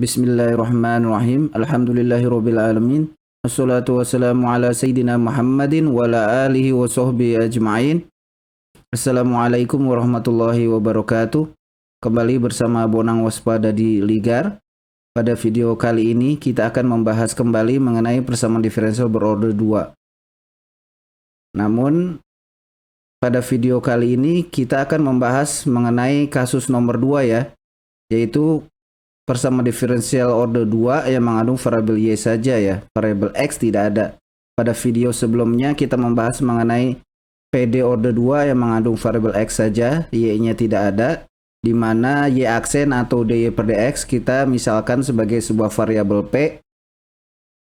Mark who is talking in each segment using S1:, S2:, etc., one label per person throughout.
S1: Bismillahirrahmanirrahim. Alhamdulillahirabbil alamin. Wassalatu wassalamu ala sayyidina Muhammadin wa ala alihi wa sahbihi ajma'in. Assalamualaikum warahmatullahi wabarakatuh. Kembali bersama Bonang Waspada di Ligar. Pada video kali ini kita akan membahas kembali mengenai persamaan diferensial berorder 2. Namun pada video kali ini kita akan membahas mengenai kasus nomor 2 ya, yaitu persamaan diferensial order 2 yang mengandung variabel Y saja ya, variabel X tidak ada. Pada video sebelumnya kita membahas mengenai PD order 2 yang mengandung variabel X saja, Y-nya tidak ada, di mana Y aksen atau dy per dx kita misalkan sebagai sebuah variabel P,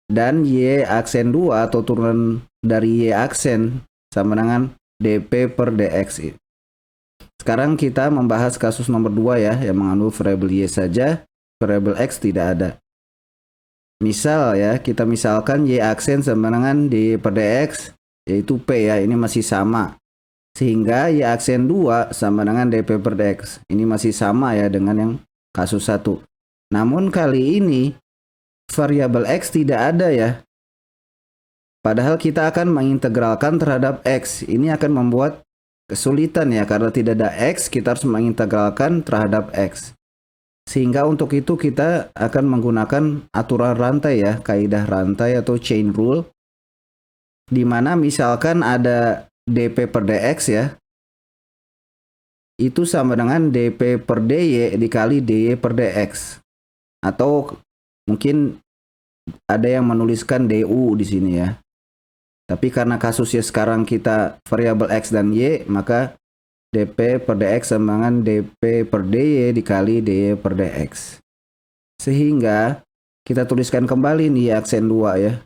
S1: dan Y aksen 2 atau turunan dari Y aksen sama dengan dp per dx. Sekarang kita membahas kasus nomor 2 ya, yang mengandung variabel Y saja, variabel X tidak ada. Misal ya, kita misalkan Y aksen sama dengan dy per dx, yaitu P ya, ini masih sama. Sehingga Y aksen 2 sama dengan dp per dx. Ini masih sama ya dengan yang kasus 1. Namun kali ini variabel X tidak ada ya. Padahal kita akan mengintegralkan terhadap X. Ini akan membuat kesulitan ya, karena tidak ada X, kita harus mengintegralkan terhadap X. Sehingga untuk itu kita akan menggunakan aturan rantai ya, kaidah rantai atau chain rule, di mana misalkan ada dp per dx ya, itu sama dengan dp per dy dikali dy per dx. Atau mungkin ada yang menuliskan du di sini ya. Tapi karena kasusnya sekarang kita variabel x dan y, maka dp per dx sama dengan dp per dy dikali dy per dx. Sehingga kita tuliskan kembali nih Y aksen 2 ya.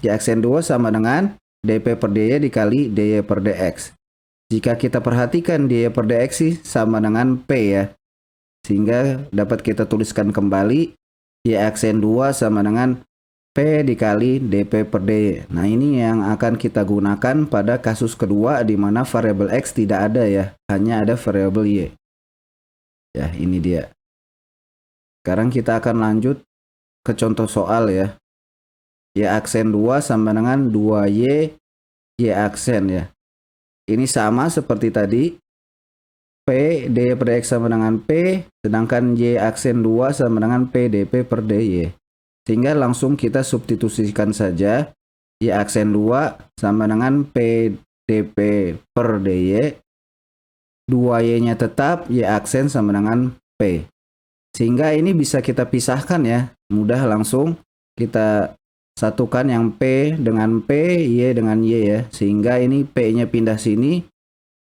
S1: Y aksen 2 sama dengan dp per dy dikali dy per dx. Jika kita perhatikan dy per dx sih sama dengan P ya. Sehingga dapat kita tuliskan kembali Y aksen 2 sama dengan P dikali dp per dy. Nah, ini yang akan kita gunakan pada kasus kedua di mana variabel X tidak ada ya, hanya ada variabel Y. Ya, ini dia. Sekarang kita akan lanjut ke contoh soal ya. Y aksen 2 sama dengan 2Y Y aksen ya. Ini sama seperti tadi. P dy per dx sama dengan P, sedangkan Y aksen 2 sama dengan P dp per dy. Sehingga langsung kita substitusikan saja. Y aksen 2 sama dengan P dp per dy. 2Y-nya tetap, Y aksen sama dengan P. Sehingga ini bisa kita pisahkan ya. Mudah, langsung kita satukan yang P dengan P, Y dengan Y ya. Sehingga ini P-nya pindah sini.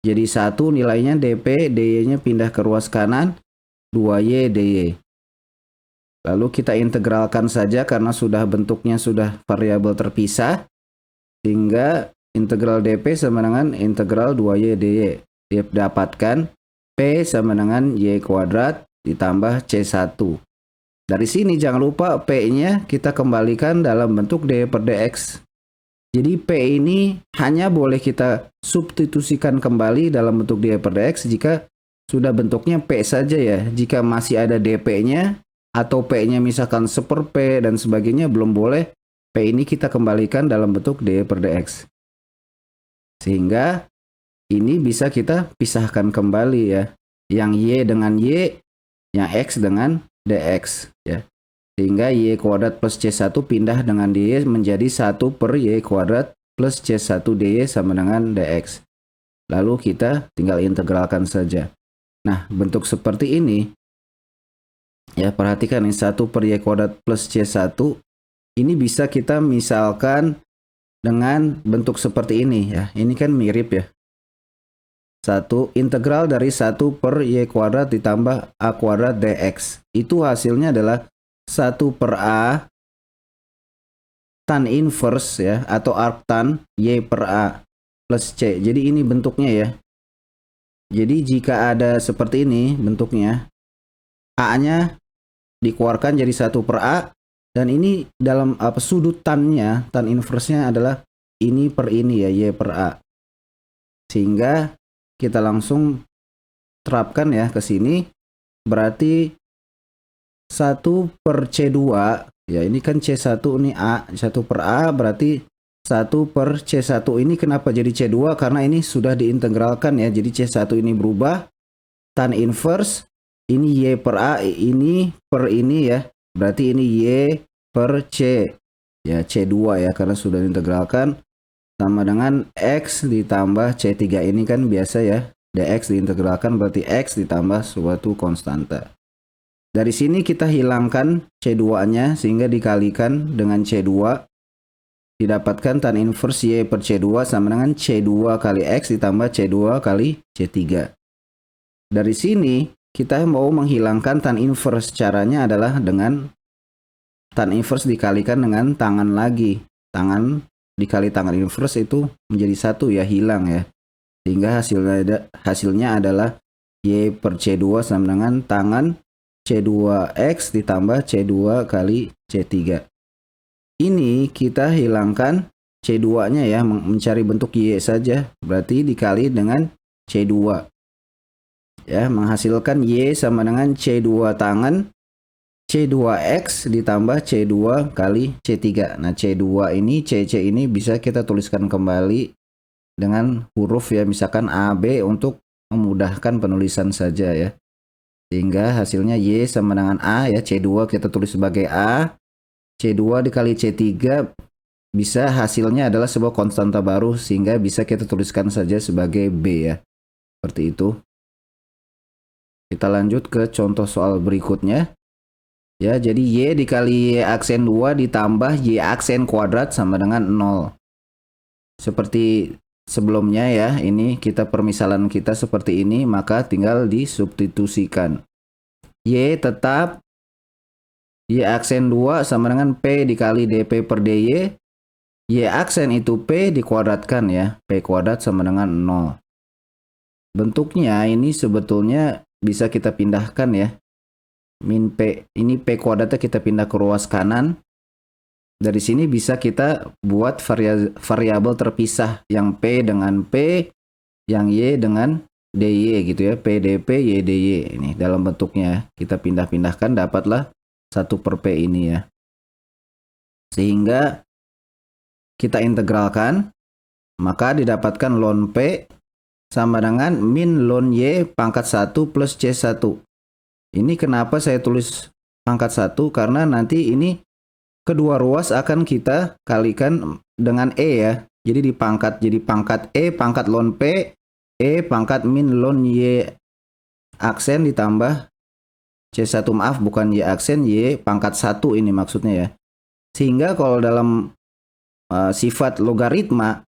S1: Jadi 1 nilainya dp, dy-nya pindah ke ruas kanan, 2Y dy. Lalu kita integralkan saja karena sudah bentuknya sudah variabel terpisah. Sehingga integral dp sama dengan integral 2y dy. Dia dapatkan P sama dengan Y kuadrat ditambah C1. Dari sini jangan lupa P-nya kita kembalikan dalam bentuk dy per dx. Jadi P ini hanya boleh kita substitusikan kembali dalam bentuk dy per dx jika sudah bentuknya P saja ya. Jika masih ada dp-nya, atau P-nya misalkan seper P dan sebagainya, belum boleh. P ini kita kembalikan dalam bentuk dy per dx. Sehingga ini bisa kita pisahkan kembali ya. Yang Y dengan Y, yang X dengan dx ya. Sehingga Y kuadrat plus C1 pindah dengan dy menjadi 1 per Y kuadrat plus C1 dy sama dengan dx. Lalu kita tinggal integralkan saja. Nah, bentuk seperti ini ya, perhatikan ini 1 per Y kuadrat plus C1. Ini bisa kita misalkan dengan bentuk seperti ini ya. Ini kan mirip ya. 1 integral dari 1 per Y kuadrat ditambah A kuadrat dx. Itu hasilnya adalah 1 per A tan inverse ya, atau arctan Y per A plus C. Jadi ini bentuknya ya. Jadi jika ada seperti ini bentuknya, A-nya dikeluarkan jadi 1 per A, dan ini dalam sudut tannya, tan inverse-nya adalah ini per ini ya, Y per A. Sehingga kita langsung terapkan ya ke sini, berarti 1 per C2, ya ini kan C1 ini A, 1 per A berarti 1 per C1 ini kenapa jadi C2? Karena ini sudah diintegralkan ya, jadi C1 ini berubah, tan inverse, ini Y per A, ini per ini ya, berarti ini Y per C, ya C2 ya, karena sudah diintegralkan, sama dengan X ditambah C3 ini kan biasa ya, dx diintegralkan berarti X ditambah suatu konstanta. Dari sini kita hilangkan C2-nya sehingga dikalikan dengan C2. Didapatkan tan inverse Y per C2 sama dengan C2 kali X ditambah C2 kali C3. Dari sini kita mau menghilangkan tan inverse. Caranya adalah dengan tan inverse dikalikan dengan tangan lagi. Tangan dikali tangan inverse itu menjadi 1 ya, hilang ya. Sehingga hasilnya adalah Y per C2 sama dengan tangan C2X ditambah C2 kali C3. Ini kita hilangkan C2-nya ya, mencari bentuk Y saja. Berarti dikali dengan C2. Ya, menghasilkan Y sama dengan C2 tangan C2X ditambah C2 kali C3. Nah, C2 ini, CC ini bisa kita tuliskan kembali dengan huruf ya, misalkan AB untuk memudahkan penulisan saja ya. Sehingga hasilnya Y sama dengan A ya, C2 kita tulis sebagai A, C2 dikali C3 bisa hasilnya adalah sebuah konstanta baru sehingga bisa kita tuliskan saja sebagai B ya. Seperti itu. Kita lanjut ke contoh soal berikutnya. Ya, jadi Y dikali Y aksen 2 ditambah Y aksen kuadrat sama dengan 0. Seperti sebelumnya ya, ini kita permisalan kita seperti ini, maka tinggal disubstitusikan. Y tetap Y aksen 2 sama dengan P dikali dP per dy. Y aksen itu P dikuadratkan ya, P kuadrat sama dengan 0. Bentuknya ini sebetulnya bisa kita pindahkan ya. Min P, ini P kuadratnya kita pindah ke ruas kanan. Dari sini bisa kita buat variabel terpisah, yang P dengan P, yang Y dengan dy gitu ya, P dP Y dy. Ini dalam bentuknya kita pindah-pindahkan, dapatlah 1 per P ini ya. Sehingga kita integralkan, maka didapatkan ln P sama dengan min ln Y pangkat 1 plus C1. Ini kenapa saya tulis pangkat 1? Karena nanti ini kedua ruas akan kita kalikan dengan E ya. Jadi dipangkat, jadi pangkat E pangkat ln P, E pangkat min ln Y aksen ditambah C1, maaf bukan Y aksen, Y pangkat 1 ini maksudnya ya. Sehingga kalau dalam sifat logaritma,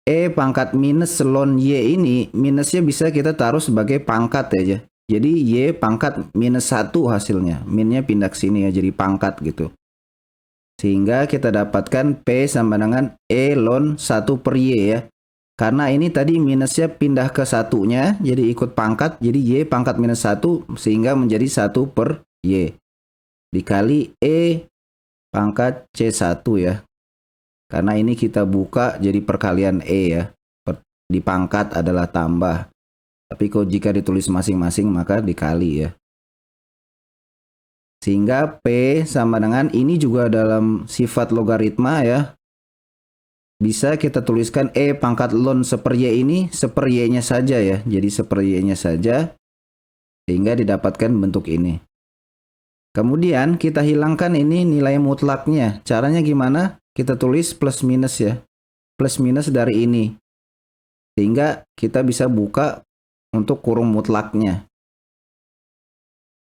S1: E pangkat minus ln Y ini, minusnya bisa kita taruh sebagai pangkat aja. Jadi Y pangkat minus 1 hasilnya. Minnya pindah ke sini ya, jadi pangkat gitu. Sehingga kita dapatkan P sama dengan E ln 1 per Y ya. Karena ini tadi minusnya pindah ke satunya, jadi ikut pangkat, jadi Y pangkat minus 1, sehingga menjadi 1 per Y. Dikali E pangkat C1 ya. Karena ini kita buka jadi perkalian E ya. Di pangkat adalah tambah. Tapi kalau jika ditulis masing-masing maka dikali ya. Sehingga P sama dengan ini juga dalam sifat logaritma ya. Bisa kita tuliskan E pangkat ln 1 per Y ini 1 per Y-nya saja ya. Jadi 1 per Y-nya saja. Sehingga didapatkan bentuk ini. Kemudian kita hilangkan ini nilai mutlaknya. Caranya gimana? Kita tulis plus minus ya. Plus minus dari ini. Sehingga kita bisa buka untuk kurung mutlaknya.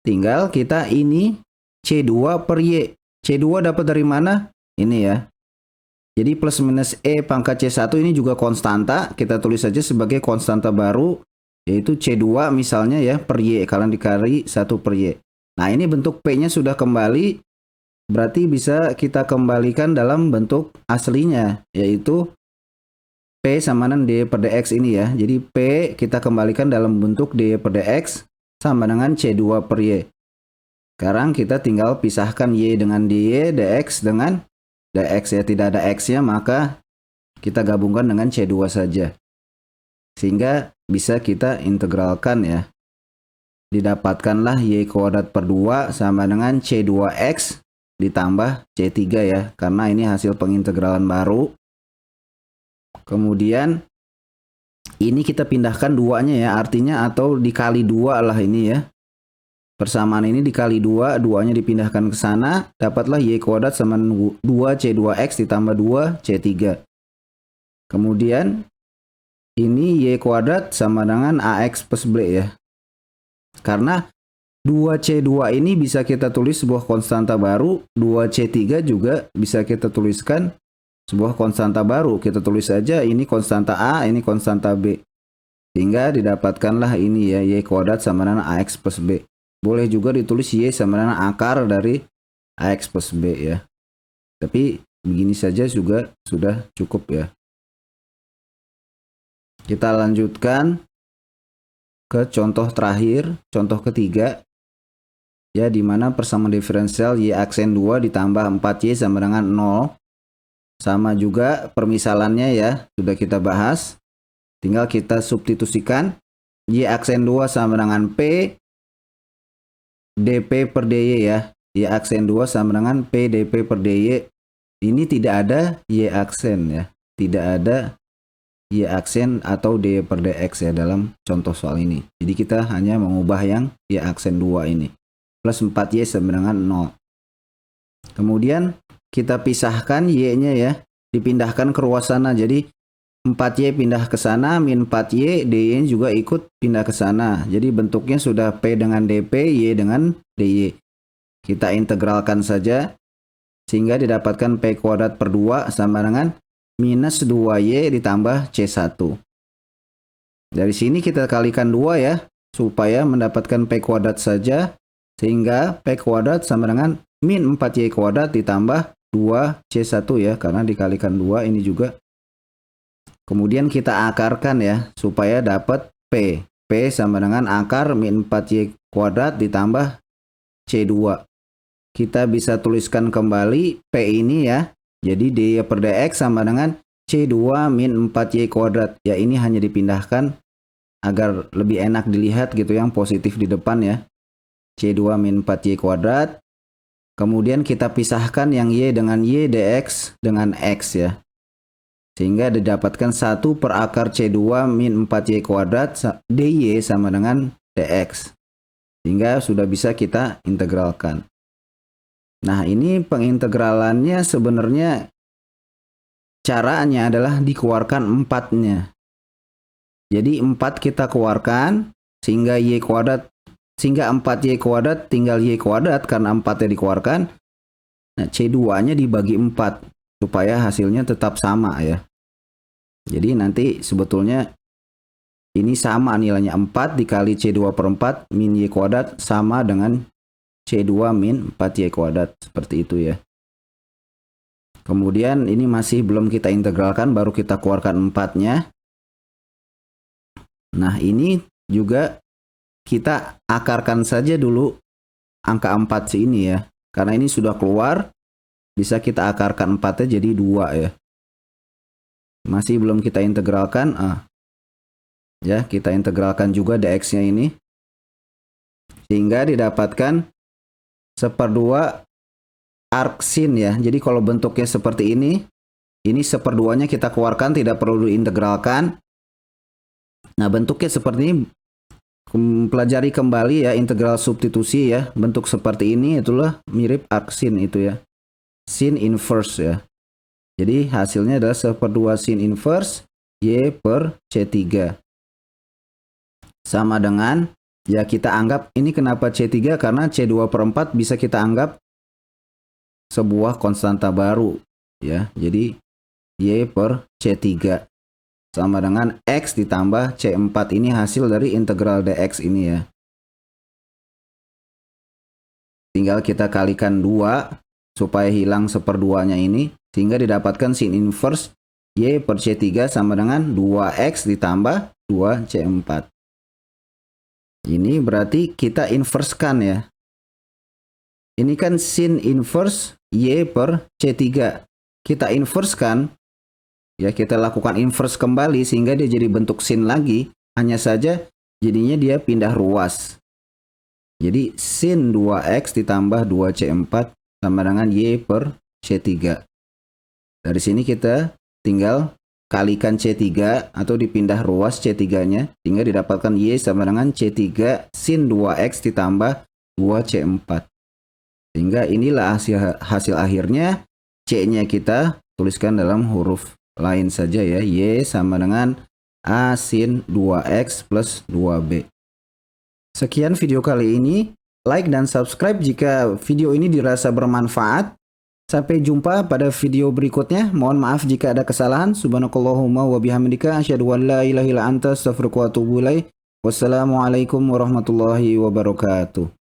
S1: Tinggal kita ini C2 per Y. C2 dapat dari mana? Ini ya. Jadi plus minus E pangkat C1 ini juga konstanta. Kita tulis saja sebagai konstanta baru. Yaitu C2 misalnya ya per Y. Kalian dikali 1 per Y. Nah ini bentuk P-nya sudah kembali. Berarti bisa kita kembalikan dalam bentuk aslinya. Yaitu P sama dengan D per dx ini ya. Jadi P kita kembalikan dalam bentuk D per dx sama dengan C2 per Y. Sekarang kita tinggal pisahkan Y dengan dy, dx dengan dx ya. Tidak ada x-nya, maka kita gabungkan dengan C2 saja. Sehingga bisa kita integralkan ya. didapatkanlah Y kuadrat per 2 sama dengan C2X ditambah C3 ya, karena ini hasil pengintegralan baru. Kemudian ini kita pindahkan duanya ya, artinya atau dikali 2 lah ini ya. Persamaan ini dikali 2, duanya dipindahkan ke sana, dapatlah Y kuadrat sama 2C2X ditambah 2C3. Kemudian ini Y kuadrat sama dengan AX plus B ya. Karena 2C2 ini bisa kita tulis sebuah konstanta baru, 2C3 juga bisa kita tuliskan sebuah konstanta baru. Kita tulis saja ini konstanta A, ini konstanta B. Sehingga didapatkanlah ini ya, Y kuadrat sama dengan AX plus B. Boleh juga ditulis Y sama dengan akar dari AX plus B ya. Tapi begini saja juga sudah cukup ya. Kita lanjutkan ke contoh terakhir, contoh ketiga. Ya, di mana persamaan diferensial Y aksen 2 ditambah 4Y sama dengan 0. Sama juga permisalannya ya, sudah kita bahas. Tinggal kita substitusikan. Y aksen 2 sama dengan P dP per dy ya. Y aksen 2 sama dengan P dP per dy. Ini tidak ada Y aksen ya. Tidak ada Y aksen atau dy per dx ya dalam contoh soal ini. Jadi kita hanya mengubah yang Y aksen 2 ini. Plus 4Y sama dengan 0. Kemudian kita pisahkan Y-nya ya. Dipindahkan ke ruas sana. Jadi 4Y pindah ke sana, min 4Y, dy juga ikut pindah ke sana. Jadi bentuknya sudah P dengan dP, Y dengan dy. Kita integralkan saja, sehingga didapatkan P kuadrat per 2 sama dengan minus 2Y ditambah C1. Dari sini kita kalikan 2 ya, supaya mendapatkan P kuadrat saja, sehingga P kuadrat sama dengan min 4Y kuadrat ditambah 2C1 ya, karena dikalikan 2 ini juga. Kemudian kita akarkan ya, supaya dapat P. P sama dengan akar min 4Y kuadrat ditambah C2. Kita bisa tuliskan kembali P ini ya. Jadi dy per dx sama dengan C2 min 4Y kuadrat. Ya, ini hanya dipindahkan agar lebih enak dilihat gitu, yang positif di depan ya. C2 min 4Y kuadrat. Kemudian kita pisahkan yang Y dengan Y dx dengan X ya. Sehingga didapatkan 1 per akar C2 min 4Y kuadrat dy sama dengan dx. Sehingga sudah bisa kita integralkan. Nah, ini pengintegralannya sebenarnya caranya adalah dikeluarkan 4-nya. Jadi 4 kita keluarkan sehingga Y kuadrat, sehingga 4Y kuadrat tinggal Y kuadrat karena 4-nya dikeluarkan. Nah, C2-nya dibagi 4 supaya hasilnya tetap sama ya. Jadi nanti sebetulnya ini sama nilainya, 4 dikali C2 per 4 min Y kuadrat sama dengan C2 min 4Y kuadrat, seperti itu ya. Kemudian ini masih belum kita integralkan, baru kita keluarkan 4-nya. Nah, ini juga kita akarkan saja dulu angka 4 ini ya. Karena ini sudah keluar, bisa kita akarkan 4-nya jadi 2 ya. Masih belum kita integralkan. Ya, kita integralkan juga dx-nya ini. Sehingga didapatkan 1/2 arc sin ya. Jadi kalau bentuknya seperti ini 1/2-nya kita keluarkan, tidak perlu diintegralkan. Nah, bentuknya seperti ini. Pelajari kembali ya integral substitusi ya. Bentuk seperti ini itulah mirip arc sin itu ya. Sin inverse ya. Jadi hasilnya adalah 1/2 sin inverse Y per C3. Sama dengan, ya kita anggap, ini kenapa C3? Karena C2 per 4 bisa kita anggap sebuah konstanta baru. Ya, jadi Y per C3. Sama dengan X ditambah C4, ini hasil dari integral dx ini ya. Tinggal kita kalikan 2 supaya hilang 1/2-nya ini. Sehingga didapatkan sin inverse Y per C3 sama dengan 2X ditambah 2C4. Ini berarti kita inversekan ya. Ini kan sin inverse Y per C3. Kita inversekan, ya kita lakukan inverse kembali sehingga dia jadi bentuk sin lagi. Hanya saja jadinya dia pindah ruas. Jadi sin 2x ditambah 2C4 sama dengan Y per C3. Dari sini kita tinggal kalikan C3 atau dipindah ruas C3-nya sehingga didapatkan Y sama dengan C3 sin 2x ditambah 2C4. Sehingga inilah hasil akhirnya. C-nya kita tuliskan dalam huruf lain saja ya. Y sama dengan A sin 2x plus 2B. Sekian video kali ini. Like dan subscribe jika video ini dirasa bermanfaat. Sampai jumpa pada video berikutnya. Mohon maaf jika ada kesalahan. Subhanakallahumma wa bihamdika asyhadu an la ilaha illa anta astaghfiruka wa atubu ilaik. Wassalamualaikum warahmatullahi wabarakatuh.